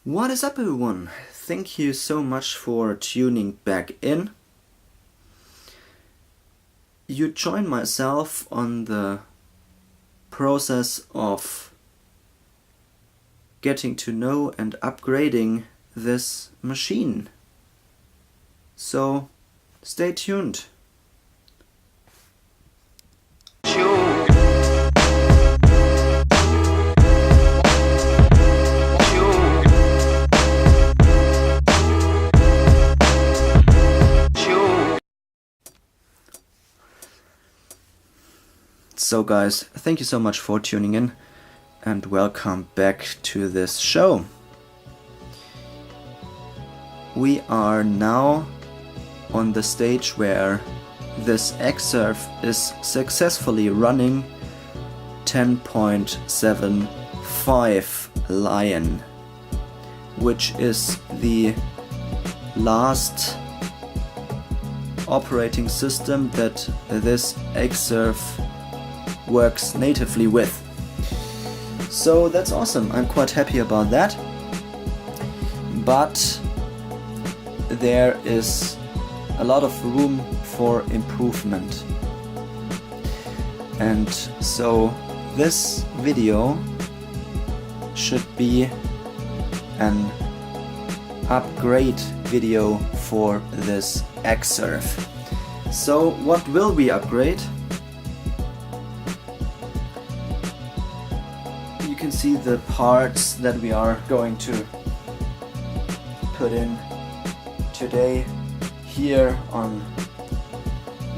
What is up, everyone? Thank you so much for tuning back in. You join myself on the process of getting to know and upgrading this machine. So stay tuned. So guys, thank you so much for tuning in and welcome back to this show. We are now on the stage where this Xserve is successfully running 10.75 Lion, which is the last operating system that this Xserve works natively with. So that's awesome, I'm quite happy about that. But there is a lot of room for improvement. And so this video should be an upgrade video for this Xserve. So what will we upgrade? You can see the parts that we are going to put in today here on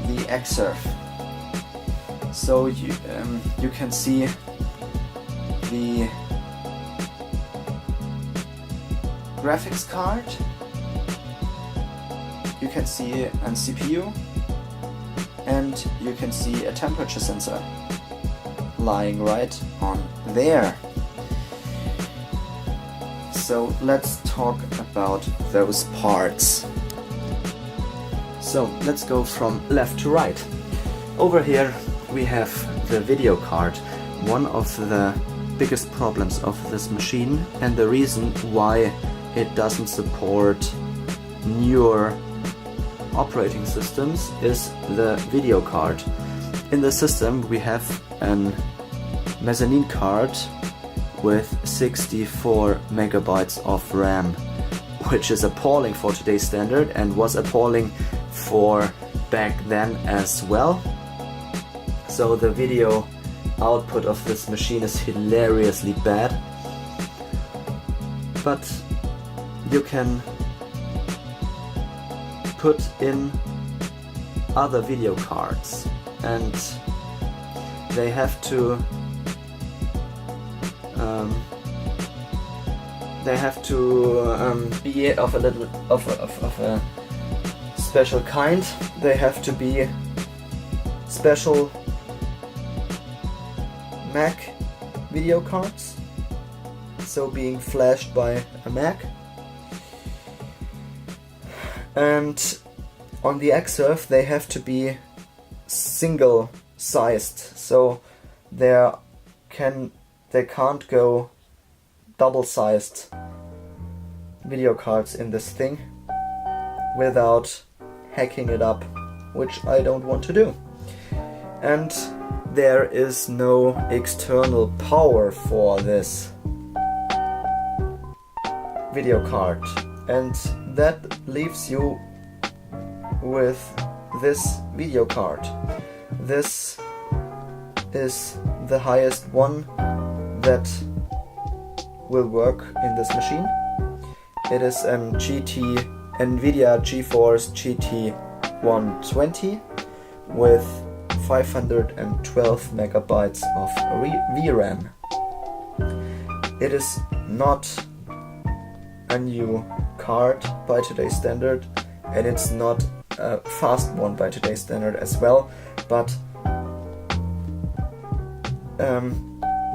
the Xserve. So you can see the graphics card, you can see a CPU, and you can see a temperature sensor lying right on there. So let's talk about those parts. So let's go from left to right. Over here we have the video card, one of the biggest problems of this machine and the reason why it doesn't support newer operating systems is the video card. In the system we have an Mezzanine card with 64 megabytes of RAM, which is appalling for today's standard and was appalling for back then as well. So the video output of this machine is hilariously bad, but you can put in other video cards and they have to be of a special kind. They have to be special Mac video cards, so being flashed by a Mac. And on the Xserve they have to be single sized, so they can't go double sized video cards in this thing without hacking it up, which I don't want to do. And there is no external power for this video card, and that leaves you with this video card. This is the highest one that will work in this machine. It is an NVIDIA GeForce GT 120 with 512 megabytes of VRAM. It is not a new card by today's standard, and it's not a fast one by today's standard as well, but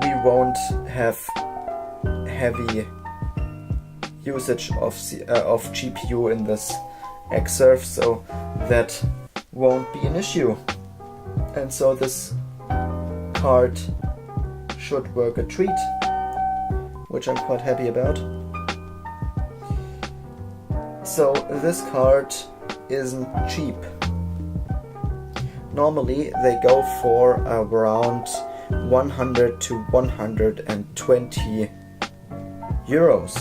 we won't have heavy usage of GPU in this Xserve, so that won't be an issue. And so this card should work a treat, which I'm quite happy about. So this card isn't cheap. Normally they go for around 100 to 120 euros,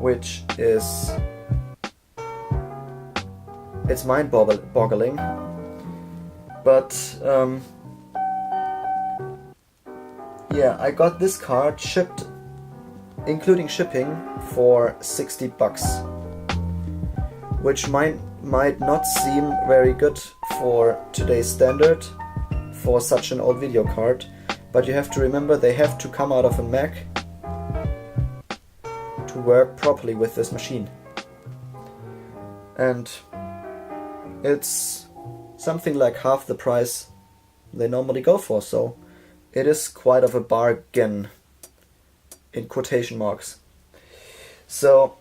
which is, it's mind-boggling. But yeah, I got this card shipped, including shipping, for 60 bucks, which might not seem very good for today's standard for such an old video card, but you have to remember they have to come out of a Mac to work properly with this machine. And it's something like half the price they normally go for, so it is quite of a bargain, in quotation marks. So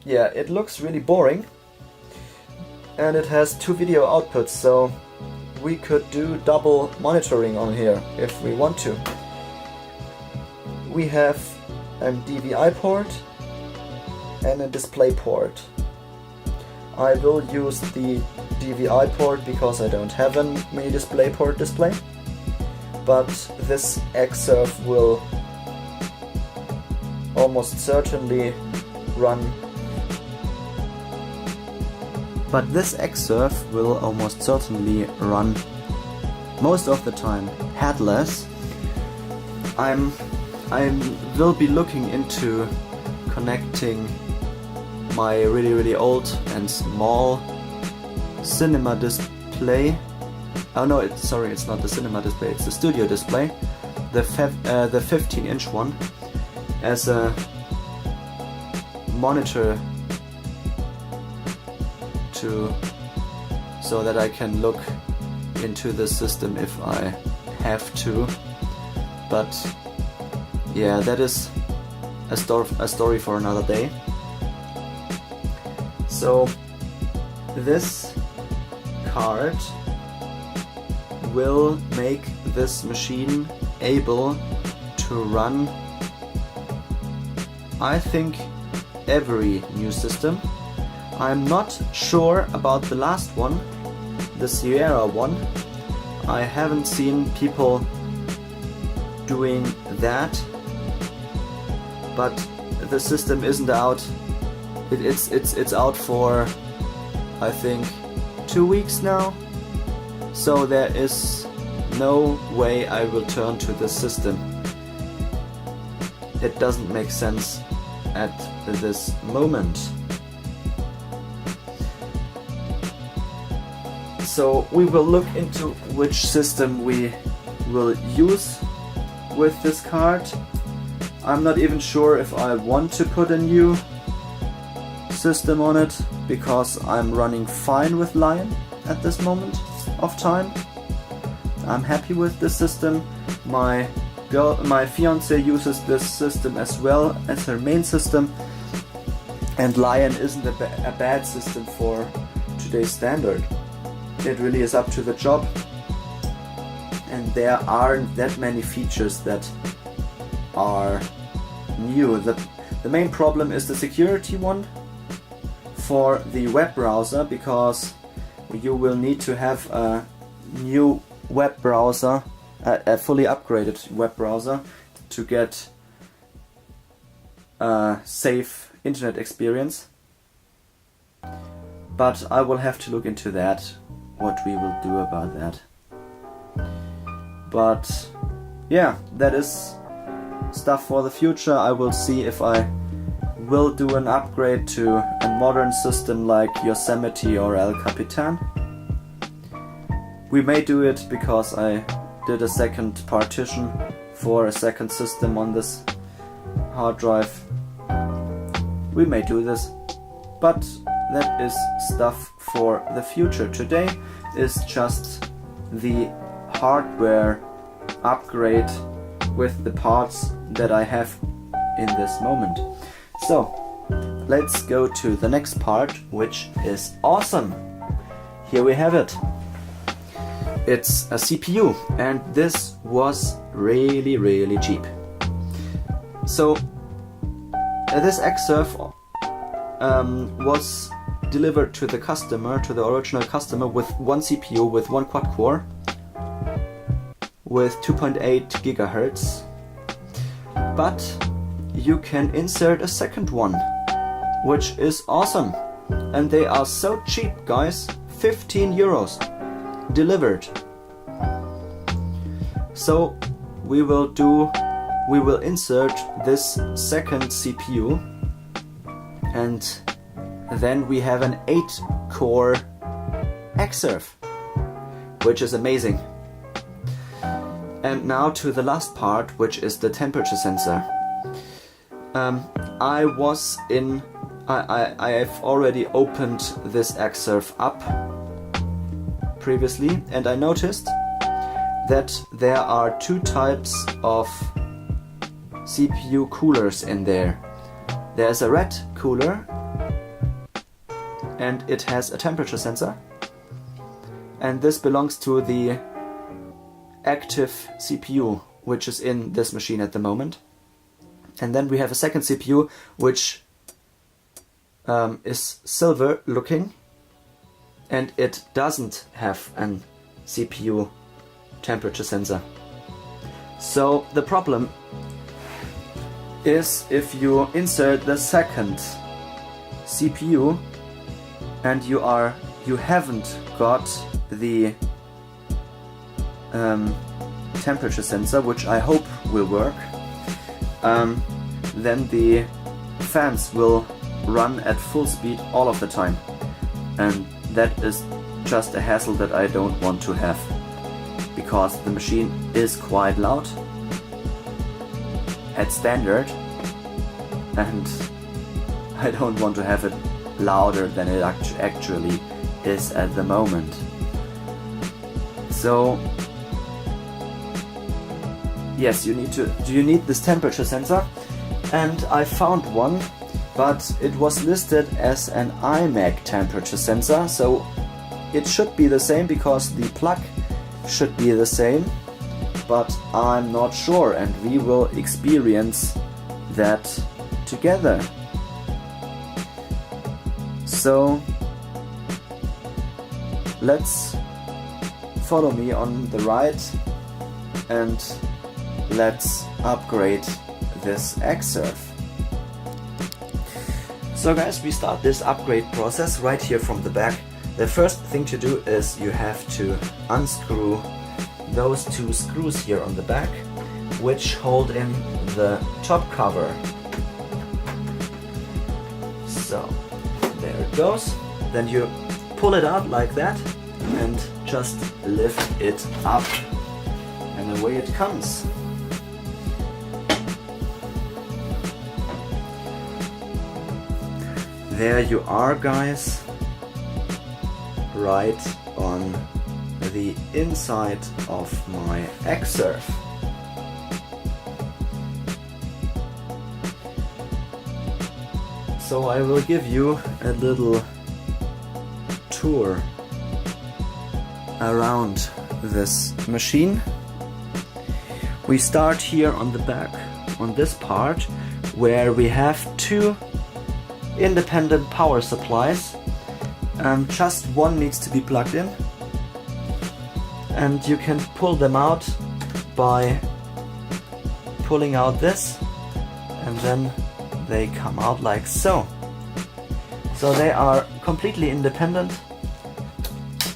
yeah, it looks really boring, and it has 2 video outputs, so we could do double monitoring on here if we want to. We have a DVI port and a display port. I will use the DVI port because I don't have a mini display port display, but this Xserve will almost certainly run most of the time headless. I will be looking into connecting my really old and small cinema display. Oh no, it's not the cinema display, it's the studio display, the 15-inch one, as a monitor so that I can look into the system if I have to. But yeah, that is a story for another day. So this card will make this machine able to run, I think, every new system. I'm not sure about the last one, the Sierra one. I haven't seen people doing that, but the system isn't out. It's out for, I think, 2 weeks now, so there is no way I will turn to this system. It doesn't make sense at this moment. So we will look into which system we will use with this card. I'm not even sure if I want to put a new system on it, because I'm running fine with Lion at this moment of time. I'm happy with this system. My fiance uses this system as well as her main system, and Lion isn't a bad system for today's standard. It really is up to the job, and there aren't that many features that are new. The main problem is the security one for the web browser, because you will need to have a new web browser, a fully upgraded web browser, to get a safe internet experience. But I will have to look into that, what we will do about that. But yeah, that is stuff for the future. I will see if I will do an upgrade to a modern system like Yosemite or El Capitan. We may do it because I did a second partition for a second system on this hard drive. We may do this, but that is stuff for the future. Today is just the hardware upgrade with the parts that I have in this moment. So let's go to the next part, which is awesome. Here we have it. It's a CPU, and this was really cheap. So this Xserve was delivered to the customer, to the original customer, with one CPU, with one quad core, with 2.8 gigahertz. But you can insert a second one, which is awesome. And they are so cheap, guys. 15 euros delivered. So we will insert this second CPU, and then we have an 8-core Xserve, which is amazing. And now to the last part, which is the temperature sensor. I have already opened this Xserve up previously, and I noticed that there are two types of CPU coolers in there. There's a red cooler, and it has a temperature sensor, and this belongs to the active CPU, which is in this machine at the moment. And then we have a second CPU, which is silver looking, and it doesn't have an CPU temperature sensor. So the problem is, if you insert the second CPU and you haven't got the temperature sensor, which I hope will work, then the fans will run at full speed all of the time, and that is just a hassle that I don't want to have, because the machine is quite loud at standard, and I don't want to have it louder than it actually is at the moment. So yes, you need this temperature sensor, and I found one, but it was listed as an iMac temperature sensor, so it should be the same because the plug should be the same, but I'm not sure, and we will experience that together. So let's follow me on the right and let's upgrade this Xserve. So guys, we start this upgrade process right here from the back. The first thing to do is you have to unscrew those two screws here on the back, which hold in the top cover. So there it goes. Then you pull it out like that and just lift it up, and away it comes. There you are, guys, right on the inside of my Xserve. So I will give you a little tour around this machine. We start here on the back, on this part, where we have two independent power supplies. Just one needs to be plugged in, and you can pull them out by pulling out this, and then they come out like so. So they are completely independent.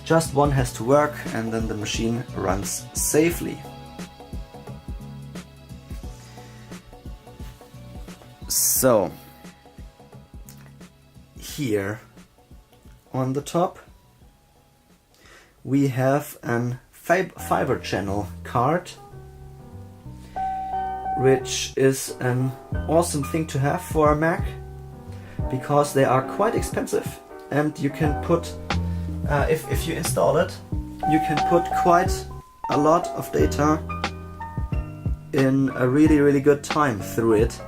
Just one has to work, and then the machine runs safely. So here on the top we have an Fibre channel card, which is an awesome thing to have for a Mac, because they are quite expensive, and you can put, if you install it, you can put quite a lot of data in a really good time through it.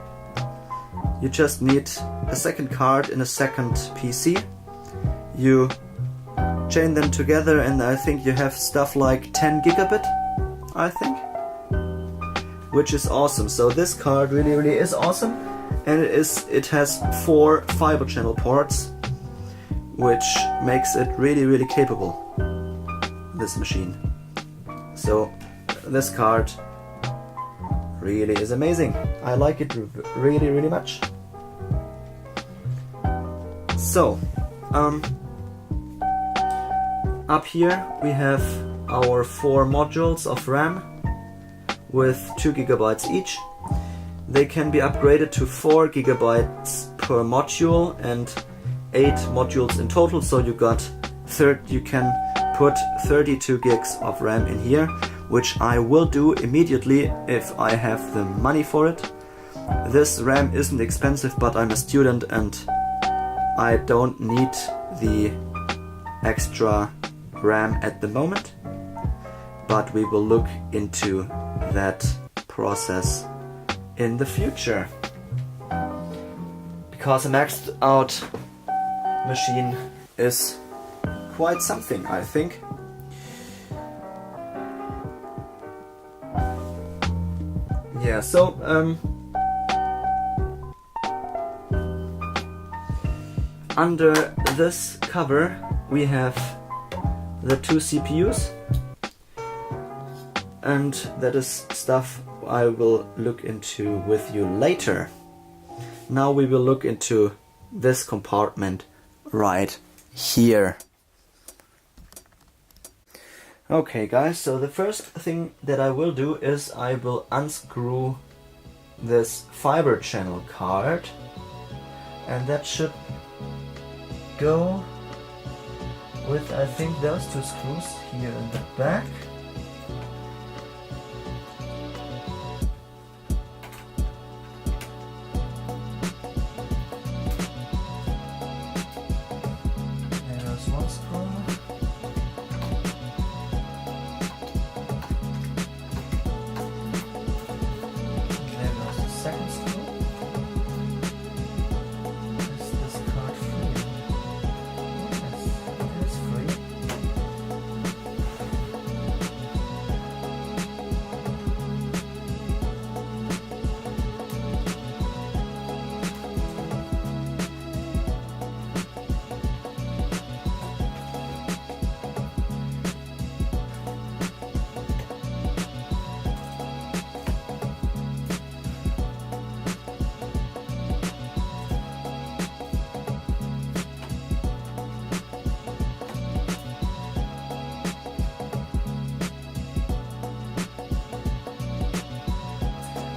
You just need a second card in a second PC. You chain them together, and I think you have stuff like 10 gigabit, I think. which is awesome. So this card really is awesome, and it has 4 fiber channel ports, which makes it really capable, this machine. So this card really is amazing. I like it really much. So up here we have our 4 modules of RAM with 2 GB each. They can be upgraded to 4 GB per module and 8 modules in total, so you can put 32 gigs of RAM in here, which I will do immediately if I have the money for it. This RAM isn't expensive, but I'm a student and I don't need the extra RAM at the moment, but we will look into that process in the future, because a maxed out machine is quite something, I think. Yeah, so under this cover we have the 2 CPUs, and that is stuff I will look into with you later. Now we will look into this compartment right here. Okay guys, so the first thing that I will do is I will unscrew this fiber channel card, and that should go with, I think, those 2 screws here in the back. There's 1 screw. There goes the second screw. Is this card free? Yes, it is free.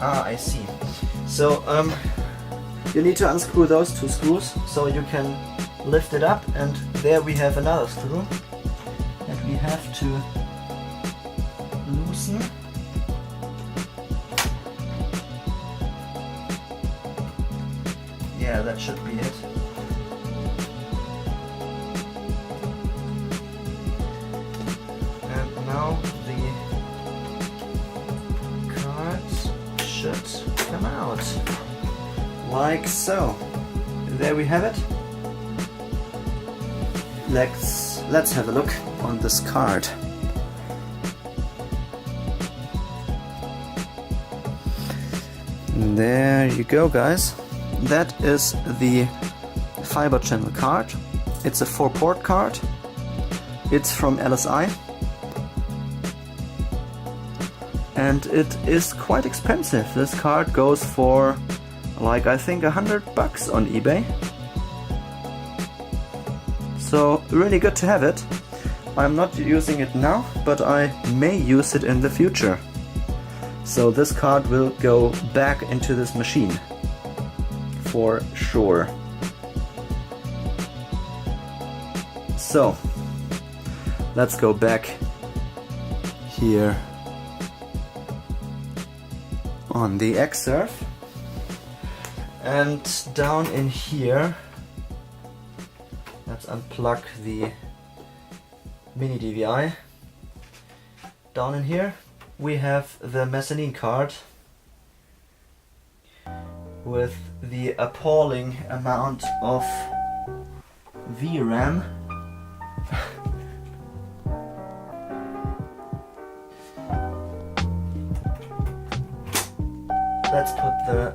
Ah, I see. So you need to unscrew those 2 screws so you can lift it up, and there we have another screw that we have to loosen. Yeah, that should be it. And now the cards should come out like so. There we have it. Let's have a look on this card. There you go, guys. That is the fiber channel card. It's a 4-port card. It's from LSI. And it is quite expensive. This card goes for like, I think, $100 on eBay. So really good to have it. I'm not using it now, but I may use it in the future. So this card will go back into this machine for sure. So let's go back here on the Xserve, and down in here, let's unplug the mini DVI. Down in here we have the Mezzanine card with the appalling amount of VRAM. let's put the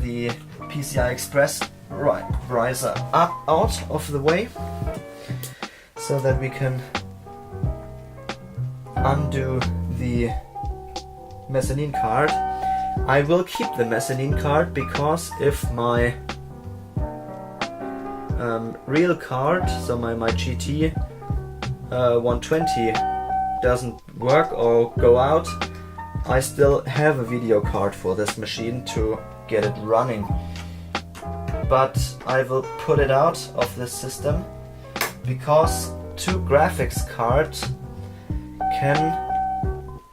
the PCI Express riser out of the way, so that we can undo the mezzanine card. I will keep the mezzanine card because if my real card, so my GT 120 doesn't work or go out, I still have a video card for this machine to get it running. But I will put it out of this system because two graphics cards can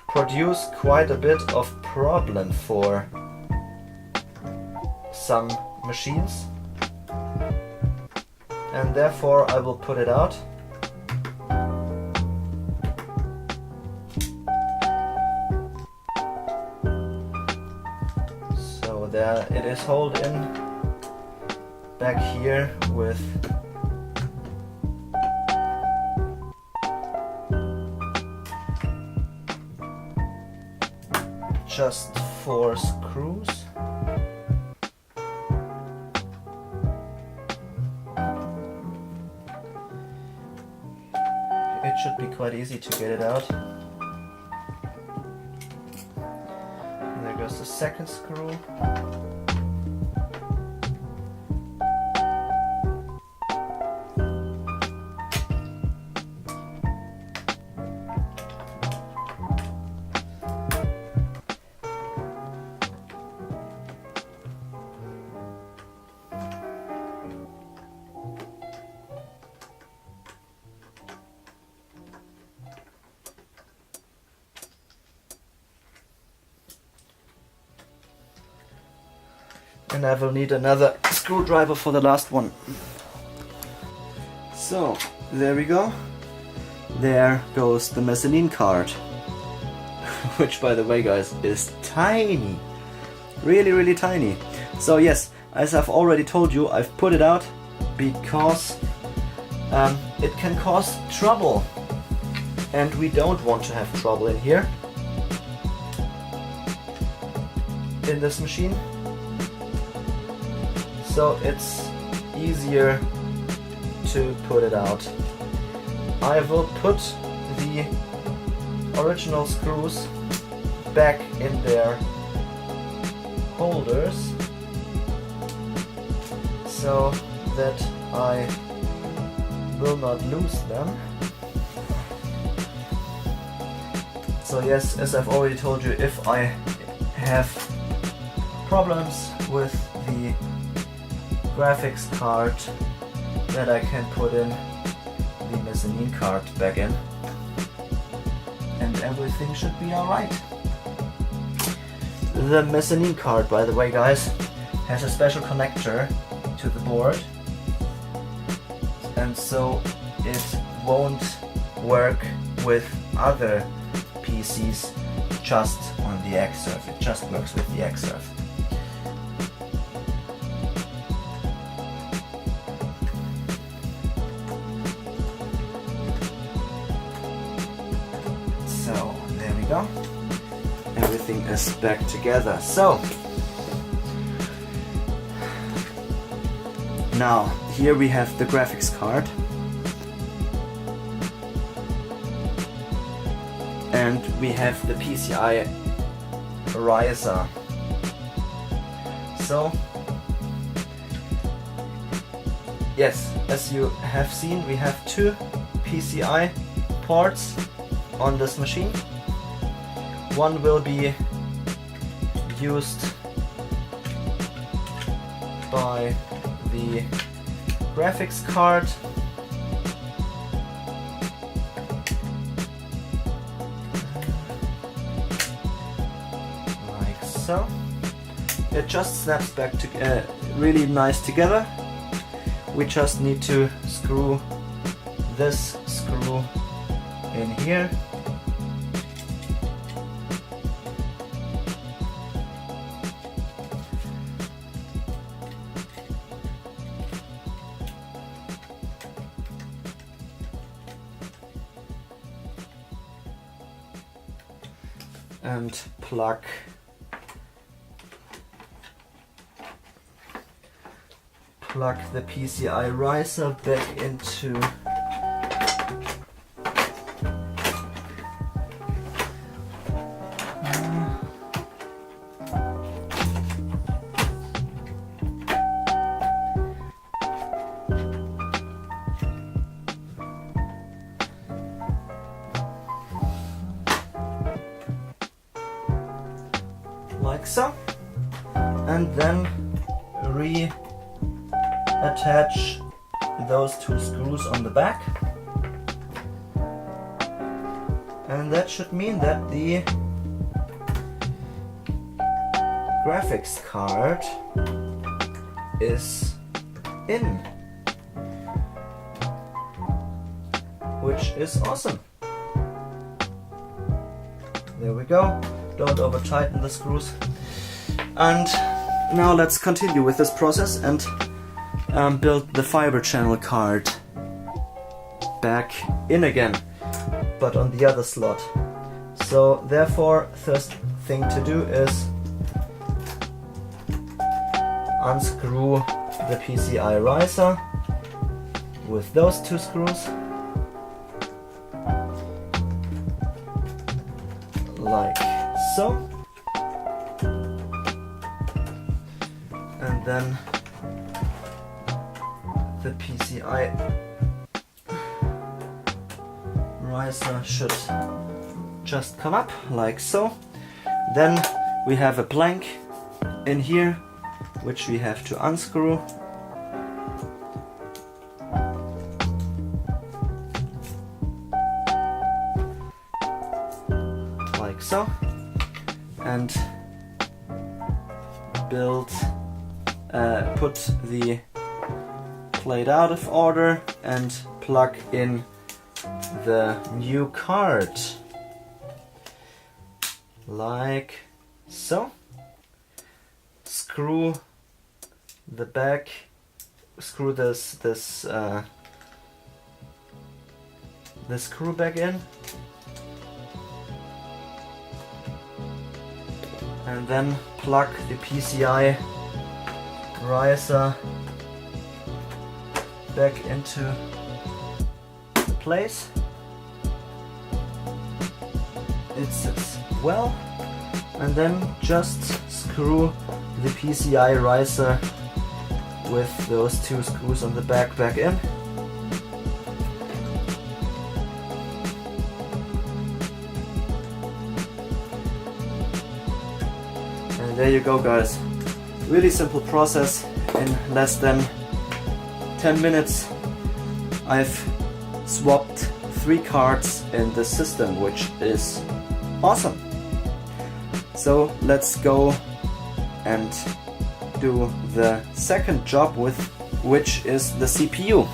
produce quite a bit of problem for some machines, and therefore I will put it out. So there it is held in back here with just 4 screws. It should be quite easy to get it out. And there goes the second screw. And I will need another screwdriver for the last one. So, there we go. There goes the mezzanine card. Which, by the way, guys, is tiny. Really, really tiny. So yes, as I've already told you, I've put it out because it can cause trouble. And we don't want to have trouble in here. In this machine. So it's easier to put it out. I will put the original screws back in their holders so that I will not lose them. So yes, as I've already told you, if I have problems with the graphics card, that I can put in the mezzanine card back in, and everything should be alright. The mezzanine card, by the way, guys, has a special connector to the board, and so it won't work with other PCs just on the Xserve. It just works with the Xserve. So there we go. Everything is back together. So now here we have the graphics card, and we have the PCI riser. So yes, as you have seen, we have two PCI ports on this machine. One will be used by the graphics card, like so. It just snaps back to really nice together. We just need to screw this screw in here. And plug the PCI riser back into like so, and then reattach those two screws on the back, and that should mean that the graphics card is in, which is awesome. There we go. Don't over tighten the screws. And now let's continue with this process and build the fiber channel card back in again, but on the other slot. So therefore, first thing to do is unscrew the PCI riser with those two screws, like so, and then the PCI riser should just come up like so. Then we have a blank in here which we have to unscrew. Like so. And put the plate out of order and plug in the new card like so. Screw the back, screw this screw back in, and then plug the PCI riser back into the place. It sits well, and then just screw the PCI riser with those two screws on the back in. And there you go, guys. Really simple process. In less than 10 minutes I've swapped 3 cards in the system, which is awesome. So let's go and do the second job, which is the CPU.